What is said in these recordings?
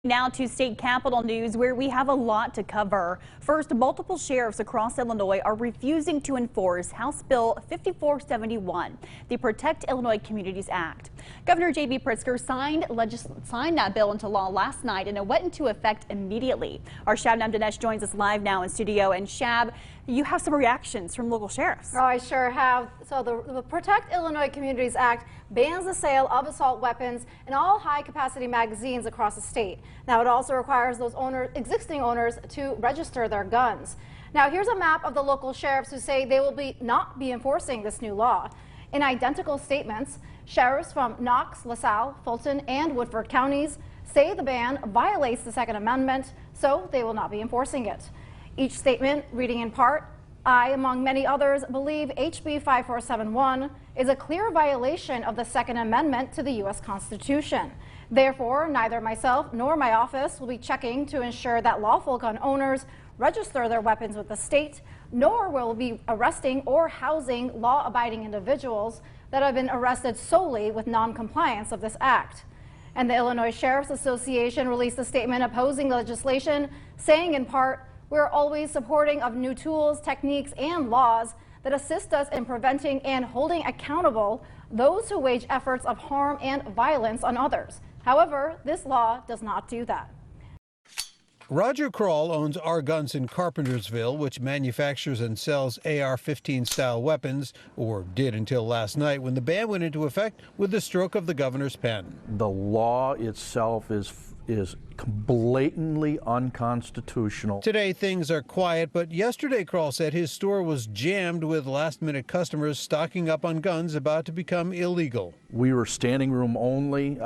Now to state capitol news, where we have a lot to cover. First, multiple sheriffs across Illinois are refusing to enforce House Bill 5471, the Protect Illinois Communities Act. Governor J.B. Pritzker signed that bill into law last night, and it went into effect immediately. Our Shabnam Dinesh joins us live now in studio. And Shab, you have some reactions from local sheriffs. Oh, I sure have. So the Protect Illinois Communities Act bans the sale of assault weapons and all high-capacity magazines across the state. Now, it also requires those existing owners to register their guns. Now, here's a map of the local sheriffs who say they will not be enforcing this new law. In identical statements, sheriffs from Knox, LaSalle, Fulton, and Woodford counties say the ban violates the Second Amendment, so they will not be enforcing it. Each statement reading in part, I, among many others, believe HB 5471 is a clear violation of the Second Amendment to the U.S. Constitution. Therefore, neither myself nor my office will be checking to ensure that lawful gun owners register their weapons with the state, nor will we be arresting or housing law-abiding individuals that have been arrested solely with non-compliance of this act. And the Illinois Sheriff's Association released a statement opposing the legislation, saying in part, we're always supporting of new tools, techniques, and laws that assist us in preventing and holding accountable those who wage efforts of harm and violence on others. However, this law does not do that. Roger Kroll owns R Guns in Carpentersville, which manufactures and sells AR-15 style weapons, or did until last night when the ban went into effect with the stroke of the governor's pen. The law itself is blatantly unconstitutional. Today things are quiet, but yesterday Kroll said his store was jammed with last-minute customers stocking up on guns about to become illegal. We were standing room only.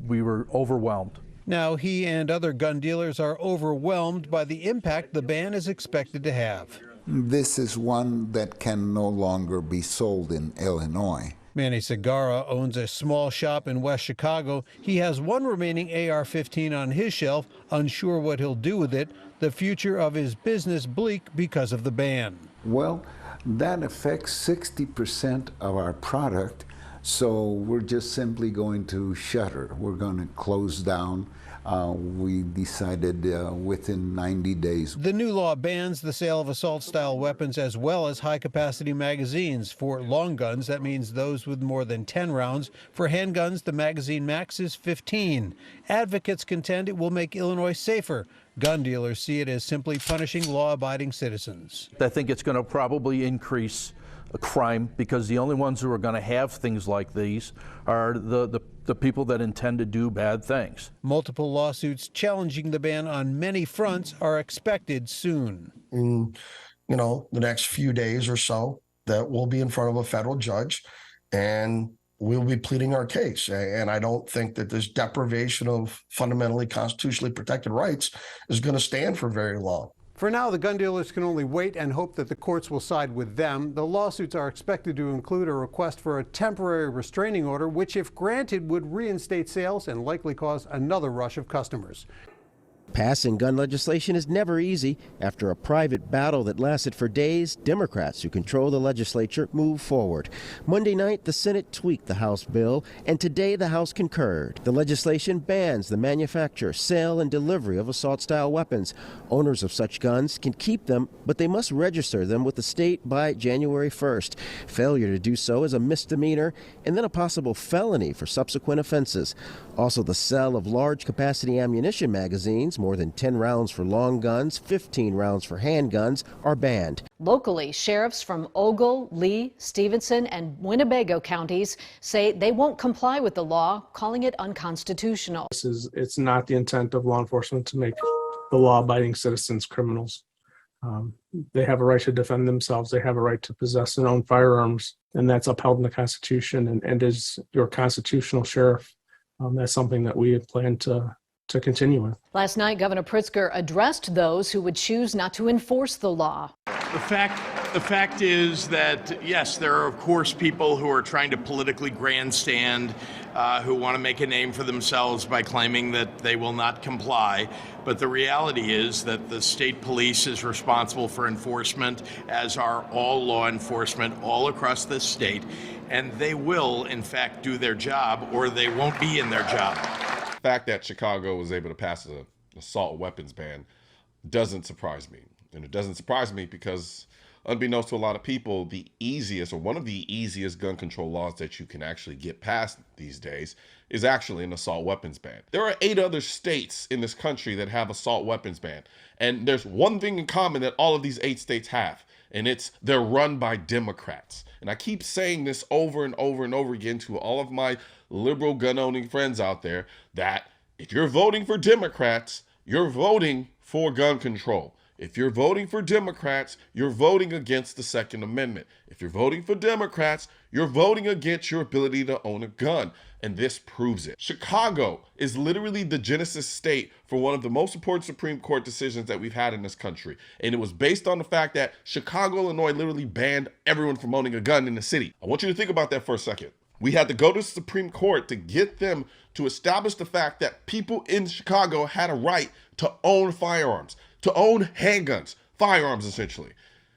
We were overwhelmed. Now he and other gun dealers are overwhelmed by the impact the ban is expected to have. This is one that can no longer be sold in Illinois. Manny Segarra owns a small shop in West Chicago. He has one remaining AR-15 on his shelf, unsure what he'll do with it. The future of his business bleak because of the ban. Well, that affects 60% of our product, so we're just simply going to shutter. We're going to close down. We decided within 90 days. The new law bans the sale of assault-style weapons as well as high-capacity magazines. For long guns, that means those with more than 10 rounds. For handguns, the magazine max is 15. Advocates contend it will make Illinois safer. Gun dealers see it as simply punishing law-abiding citizens. I think it's going to probably increase crime because the only ones who are going to have things like these are the people that intend to do bad things. Multiple lawsuits challenging the ban on many fronts are expected soon. In, the next few days or so, that we'll be in front of a federal judge and we'll be pleading our case. And I don't think that this deprivation of fundamentally constitutionally protected rights is going to stand for very long. For now, the gun dealers can only wait and hope that the courts will side with them. The lawsuits are expected to include a request for a temporary restraining order, which, if granted, would reinstate sales and likely cause another rush of customers. Passing gun legislation is never easy. After a private battle that lasted for days, Democrats who control the legislature moved forward. Monday night, the Senate tweaked the House bill, and today the House concurred. The legislation bans the manufacture, sale, and delivery of assault-style weapons. Owners of such guns can keep them, but they must register them with the state by January 1st. Failure to do so is a misdemeanor and then a possible felony for subsequent offenses. Also, the sale of large-capacity ammunition magazines, more than 10 rounds for long guns, 15 rounds for handguns, are banned. Locally, sheriffs from Ogle, Lee, Stevenson, and Winnebago counties say they won't comply with the law, calling it unconstitutional. It's not the intent of law enforcement to make the law-abiding citizens criminals. They have a right to defend themselves. They have a right to possess their own firearms, and that's upheld in the Constitution. And as your constitutional sheriff, that's something that we plan to continue with. Last night, Governor Pritzker addressed those who would choose not to enforce the law. The fact is that, yes, there are, of course, people who are trying to politically grandstand, who want to make a name for themselves by claiming that they will not comply. But the reality is that the state police is responsible for enforcement, as are all law enforcement all across the state. And they will, in fact, do their job, or they won't be in their job. fact that Chicago was able to pass an assault weapons ban doesn't surprise me. And it doesn't surprise me because, unbeknownst to a lot of people, the easiest, or one of the easiest gun control laws that you can actually get passed these days is actually an assault weapons ban. There are 8 other states in this country that have assault weapons ban. And there's one thing in common that all of these 8 states have, and it's they're run by Democrats. And I keep saying this over and over and over again to all of my liberal gun-owning friends out there, that if you're voting for Democrats, you're voting for gun control. If you're voting for Democrats, you're voting against the Second Amendment. If you're voting for Democrats, you're voting against your ability to own a gun. And this proves it. Chicago is literally the genesis state for one of the most important Supreme Court decisions that we've had in this country. And it was based on the fact that Chicago, Illinois literally banned everyone from owning a gun in the city. I want you to think about that for a second. We had to go to the Supreme Court to get them to establish the fact that people in Chicago had a right to own firearms, to own handguns, firearms essentially.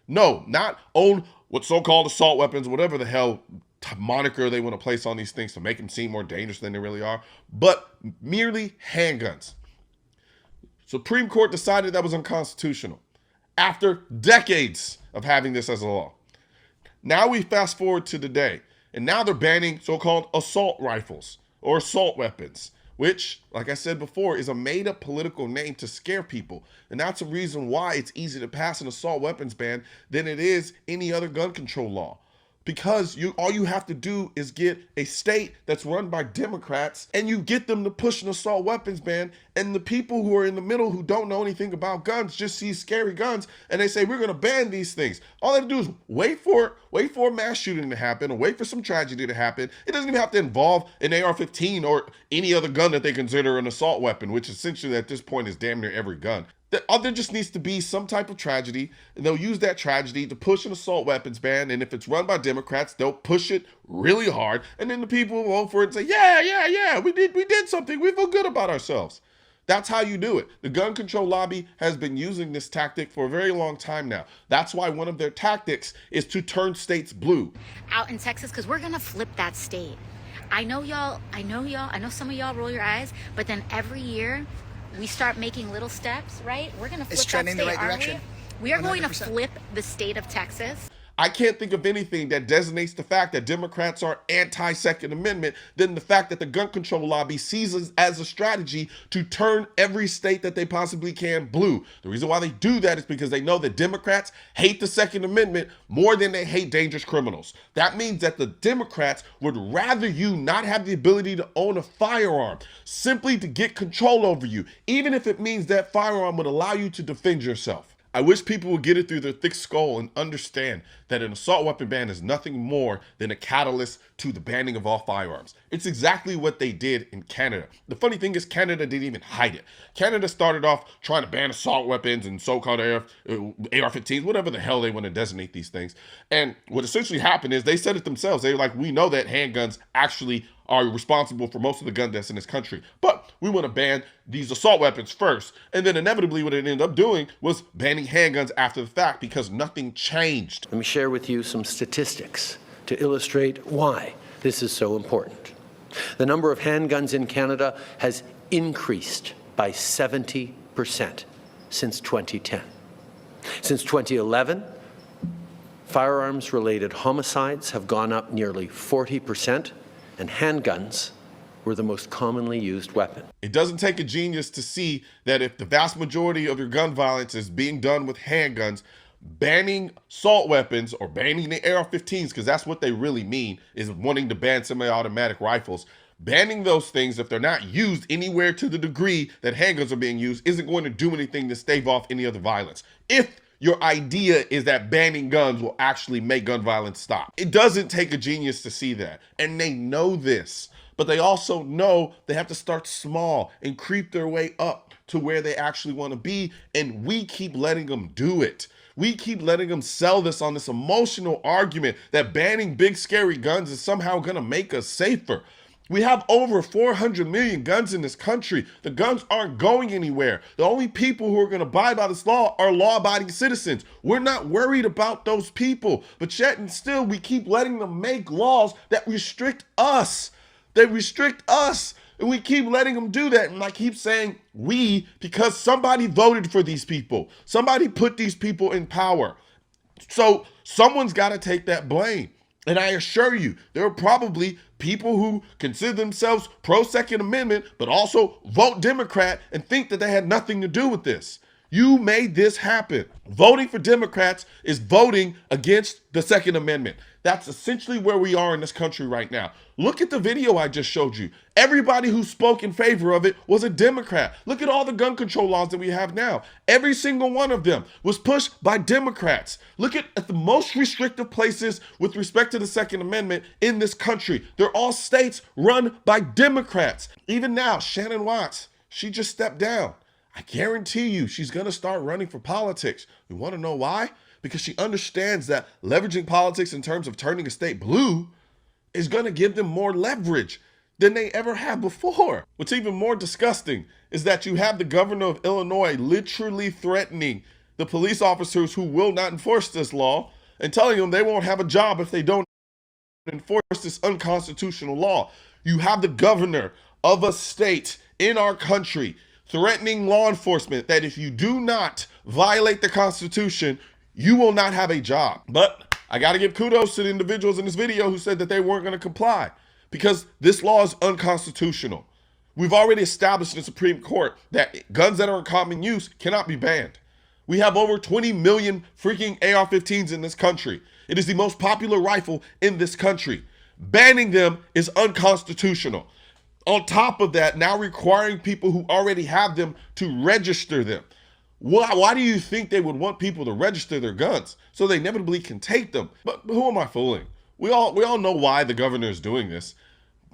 No, not own what's so-called assault weapons, whatever the hell moniker they want to place on these things to make them seem more dangerous than they really are, but merely handguns. Supreme Court decided that was unconstitutional after decades of having this as a law. Now we fast forward to today, and now they're banning so-called assault rifles or assault weapons, which, like I said before, is a made-up political name to scare people. And that's the reason why it's easier to pass an assault weapons ban than it is any other gun control law. Because all you have to do is get a state that's run by Democrats and you get them to push an assault weapons ban, and the people who are in the middle who don't know anything about guns just see scary guns and they say, we're going to ban these things. All they have to do is wait for a mass shooting to happen or wait for some tragedy to happen. It doesn't even have to involve an AR-15 or any other gun that they consider an assault weapon, which essentially at this point is damn near every gun. There just needs to be some type of tragedy, and they'll use that tragedy to push an assault weapons ban, and if it's run by Democrats, they'll push it really hard, and then the people will vote for it and say, yeah, we did something, we feel good about ourselves. That's how you do it. The gun control lobby has been using this tactic for a very long time now. That's why one of their tactics is to turn states blue. Out in Texas, because we're going to flip that state. I know some of y'all roll your eyes, but then every year, we start making little steps, right? We're going to flip that state, in the right direction. We are 100%. Going to flip the state of Texas. I can't think of anything that designates the fact that Democrats are anti-Second Amendment than the fact that the gun control lobby sees it as a strategy to turn every state that they possibly can blue. The reason why they do that is because they know that Democrats hate the Second Amendment more than they hate dangerous criminals. That means that the Democrats would rather you not have the ability to own a firearm simply to get control over you, even if it means that firearm would allow you to defend yourself. I wish people would get it through their thick skull and understand that an assault weapon ban is nothing more than a catalyst to the banning of all firearms. It's exactly what they did in Canada. The funny thing is Canada didn't even hide it. Canada started off trying to ban assault weapons and so-called AR-15s, whatever the hell they want to designate these things. And what essentially happened is they said it themselves. They were like, we know that handguns actually are responsible for most of the gun deaths in this country, but we want to ban these assault weapons first. And then inevitably what it ended up doing was banning handguns after the fact because nothing changed. Let me share with you some statistics to illustrate why this is so important. The number of handguns in Canada has increased by 70% since 2010. Since 2011, firearms-related homicides have gone up nearly 40%, and handguns were the most commonly used weapon. It doesn't take a genius to see that if the vast majority of your gun violence is being done with handguns, banning assault weapons or banning the AR-15s, because that's what they really mean, is wanting to ban semi-automatic rifles. Banning those things, if they're not used anywhere to the degree that handguns are being used, isn't going to do anything to stave off any other violence. If your idea is that banning guns will actually make gun violence stop. It doesn't take a genius to see that. And they know this, but they also know they have to start small and creep their way up to where they actually want to be. And we keep letting them do it. We keep letting them sell this on this emotional argument that banning big scary guns is somehow going to make us safer. We have over 400 million guns in this country. The guns aren't going anywhere. The only people who are going to abide by this law are law-abiding citizens. We're not worried about those people. But yet and still, we keep letting them make laws that restrict us. They restrict us. And we keep letting them do that. And I keep saying we because somebody voted for these people. Somebody put these people in power. So someone's got to take that blame. And I assure you, there are probably people who consider themselves pro-Second Amendment, but also vote Democrat and think that they had nothing to do with this. You made this happen. Voting for Democrats is voting against the Second Amendment. That's essentially where we are in this country right now. Look at the video I just showed you. Everybody who spoke in favor of it was a Democrat. Look at all the gun control laws that we have now. Every single one of them was pushed by Democrats. Look at the most restrictive places with respect to the Second Amendment in this country. They're all states run by Democrats. Even now, Shannon Watts, she just stepped down. I guarantee you she's going to start running for politics. You want to know why? Because she understands that leveraging politics in terms of turning a state blue is going to give them more leverage than they ever have before. What's even more disgusting is that you have the governor of Illinois literally threatening the police officers who will not enforce this law and telling them they won't have a job if they don't enforce this unconstitutional law. You have the governor of a state in our country threatening law enforcement that if you do not violate the Constitution, you will not have a job. But I got to give kudos to the individuals in this video who said that they weren't going to comply because this law is unconstitutional. We've already established in the Supreme Court that guns that are in common use cannot be banned. We have over 20 million freaking AR-15s in this country. It is the most popular rifle in this country. Banning them is unconstitutional. On top of that, now requiring people who already have them to register them. Why do you think they would want people to register their guns so they inevitably can take them? But who am I fooling? We all know why the governor is doing this.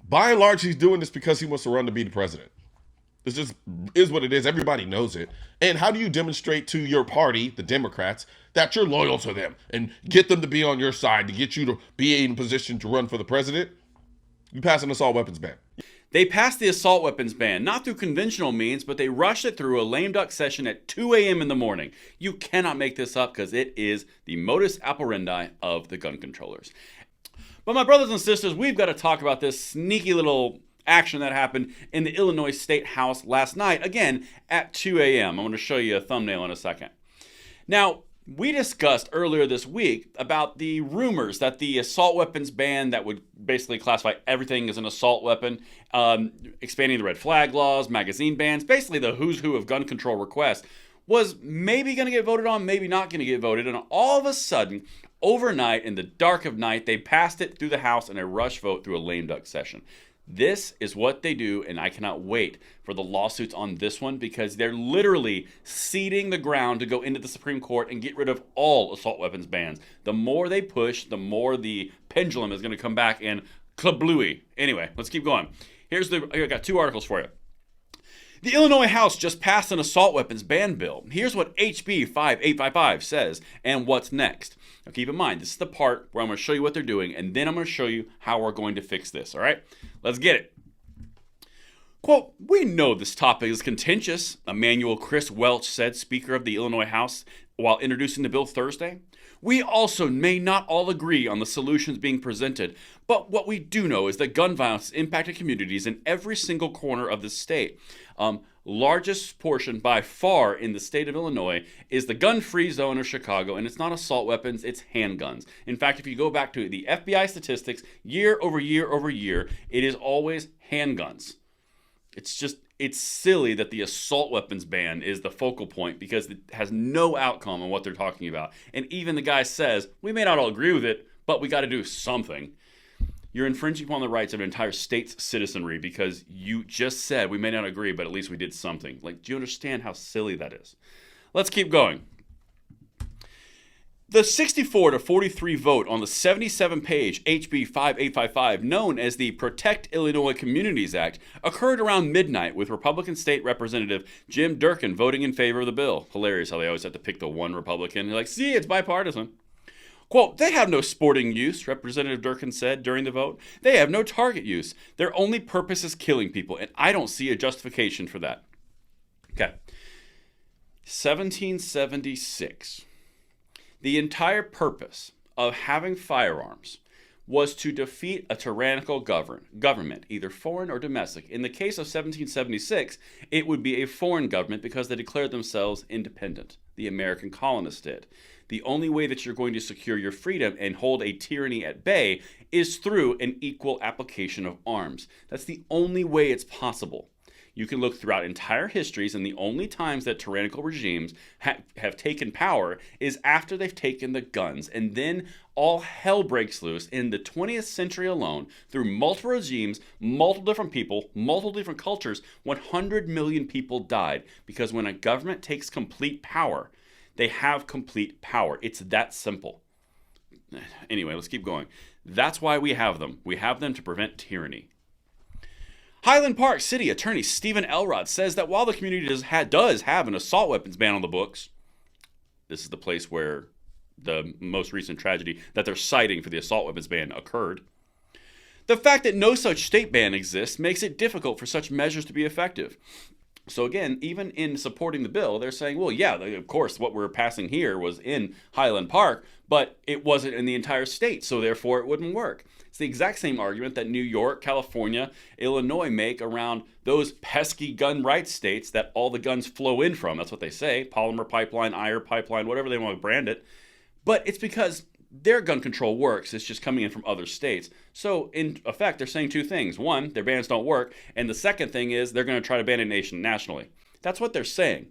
By and large, he's doing this because he wants to run to be the president. This just is what it is. Everybody knows it. And how do you demonstrate to your party, the Democrats, that you're loyal to them and get them to be on your side to get you to be in position to run for the president? You pass an assault weapons ban. They passed the assault weapons ban, not through conventional means, but they rushed it through a lame duck session at 2 a.m. in the morning. You cannot make this up because it is the modus operandi of the gun controllers. But my brothers and sisters, we've got to talk about this sneaky little action that happened in the Illinois State House last night, again, at 2 a.m. I'm going to show you a thumbnail in a second. Now, we discussed earlier this week about the rumors that the assault weapons ban that would basically classify everything as an assault weapon, expanding the red flag laws, magazine bans, basically the who's who of gun control requests, was maybe going to get voted on, maybe not going to get voted. And all of a sudden, overnight, in the dark of night, they passed it through the House in a rush vote through a lame duck session. This is what they do, and I cannot wait for the lawsuits on this one because they're literally seeding the ground to go into the Supreme Court and get rid of all assault weapons bans. The more they push, the more the pendulum is going to come back and kablooey. Anyway, let's keep going. I got two articles for you. The Illinois House just passed an assault weapons ban bill. Here's what HB 5855 says and what's next. Now keep in mind, this is the part where I'm going to show you what they're doing, and then I'm going to show you how we're going to fix this, all right? Let's get it. Quote, "We know this topic is contentious," Emmanuel Chris Welch said, Speaker of the Illinois House, while introducing the bill Thursday. "We also may not all agree on the solutions being presented, but what we do know is that gun violence has impacted communities in every single corner of the state. Largest portion by far in the state of Illinois is the gun-free zone of Chicago, and it's not assault weapons, it's handguns. In fact, if you go back to the FBI statistics, year over year over year, it is always handguns. It's silly that the assault weapons ban is the focal point because it has no outcome on what they're talking about. And even the guy says, we may not all agree with it, but we got to do something. You're infringing upon the rights of an entire state's citizenry because you just said we may not agree, but at least we did something. Like, do you understand how silly that is? Let's keep going. The 64-43 vote on the 77-page HB 5855, known as the Protect Illinois Communities Act, occurred around midnight with Republican State Representative Jim Durkin voting in favor of the bill. Hilarious how they always have to pick the one Republican. They're like, see, it's bipartisan. Quote, "They have no sporting use," Representative Durkin said during the vote. "They have no target use. Their only purpose is killing people, and I don't see a justification for that." Okay. 1776. The entire purpose of having firearms was to defeat a tyrannical government, either foreign or domestic. In the case of 1776, it would be a foreign government because they declared themselves independent. The American colonists did. The only way that you're going to secure your freedom and hold a tyranny at bay is through an equal application of arms. That's the only way it's possible. You can look throughout entire histories, and the only times that tyrannical regimes have taken power is after they've taken the guns. And then all hell breaks loose in the 20th century alone through multiple regimes, multiple different people, multiple different cultures. 100 million people died because when a government takes complete power, they have complete power. It's that simple. Anyway, let's keep going. That's why we have them. We have them to prevent tyranny. Highland Park City Attorney Stephen Elrod says that while the community does have an assault weapons ban on the books, this is the place where the most recent tragedy that they're citing for the assault weapons ban occurred. The fact that no such state ban exists makes it difficult for such measures to be effective. So again, even in supporting the bill, they're saying, well, yeah, of course, what we're passing here was in Highland Park, but it wasn't in the entire state, so therefore it wouldn't work. It's the exact same argument that New York, California, Illinois make around those pesky gun rights states that all the guns flow in from. That's what they say. Polymer pipeline, IR pipeline, whatever they want to brand it. But it's because their gun control works. It's just coming in from other states. So in effect, they're saying two things. One, their bans don't work. And the second thing is they're going to try to ban a nation nationally. That's what they're saying.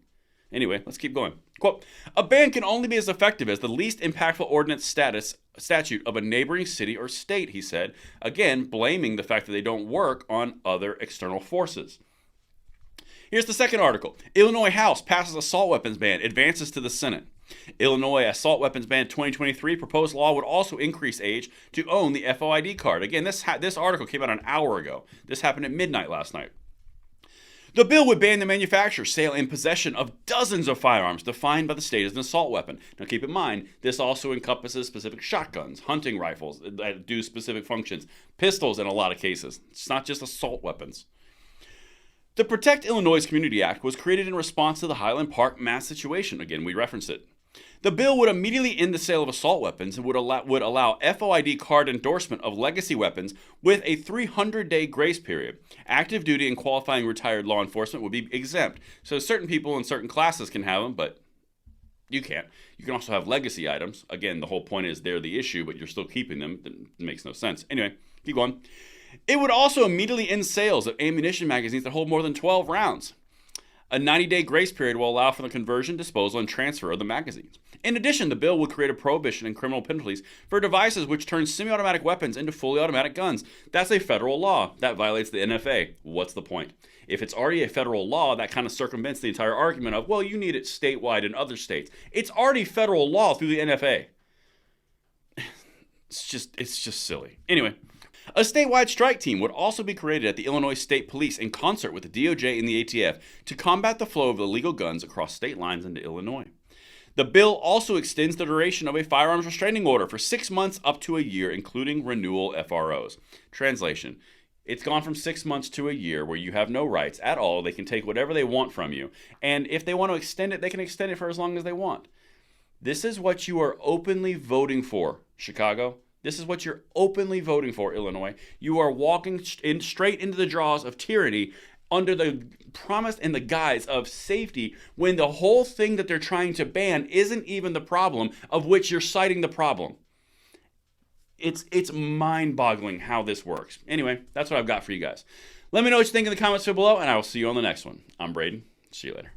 Anyway, let's keep going. Quote, a ban can only be as effective as the least impactful ordinance statute of a neighboring city or state, he said, again, blaming the fact that they don't work on other external forces. Here's the second article. Illinois House passes assault weapons ban, advances to the Senate. Illinois Assault Weapons Ban 2023 proposed law would also increase age to own the FOID card. Again, this article came out an hour ago. This happened at midnight last night. The bill would ban the manufacture, sale, and possession of dozens of firearms defined by the state as an assault weapon. Now keep in mind, this also encompasses specific shotguns, hunting rifles that do specific functions, pistols in a lot of cases. It's not just assault weapons. The Protect Illinois Community Act was created in response to the Highland Park mass situation. Again, we referenced it. The bill would immediately end the sale of assault weapons and would allow FOID card endorsement of legacy weapons with a 300-day grace period. Active duty and qualifying retired law enforcement would be exempt. So certain people in certain classes can have them, but you can't. You can also have legacy items. Again, the whole point is they're the issue, but you're still keeping them. It makes no sense. Anyway, keep going. It would also immediately end sales of ammunition magazines that hold more than 12 rounds. A 90-day grace period will allow for the conversion, disposal, and transfer of the magazines. In addition, the bill would create a prohibition and criminal penalties for devices which turn semi-automatic weapons into fully automatic guns. That's a federal law. That violates the NFA. What's the point? If it's already a federal law, that kind of circumvents the entire argument of, well, you need it statewide in other states. It's already federal law through the NFA. It's just silly. Anyway. A statewide strike team would also be created at the Illinois State Police in concert with the DOJ and the ATF to combat the flow of illegal guns across state lines into Illinois. The bill also extends the duration of a firearms restraining order for 6 months up to a year, including renewal FROs. Translation: it's gone from 6 months to a year where you have no rights at all. They can take whatever they want from you. And if they want to extend it, they can extend it for as long as they want. This is what you are openly voting for, Chicago. This is what you're openly voting for, Illinois. You are walking straight into the jaws of tyranny under the promise and the guise of safety when the whole thing that they're trying to ban isn't even the problem of which you're citing the problem. It's mind-boggling how this works. Anyway, that's what I've got for you guys. Let me know what you think in the comments below, and I will see you on the next one. I'm Braden. See you later.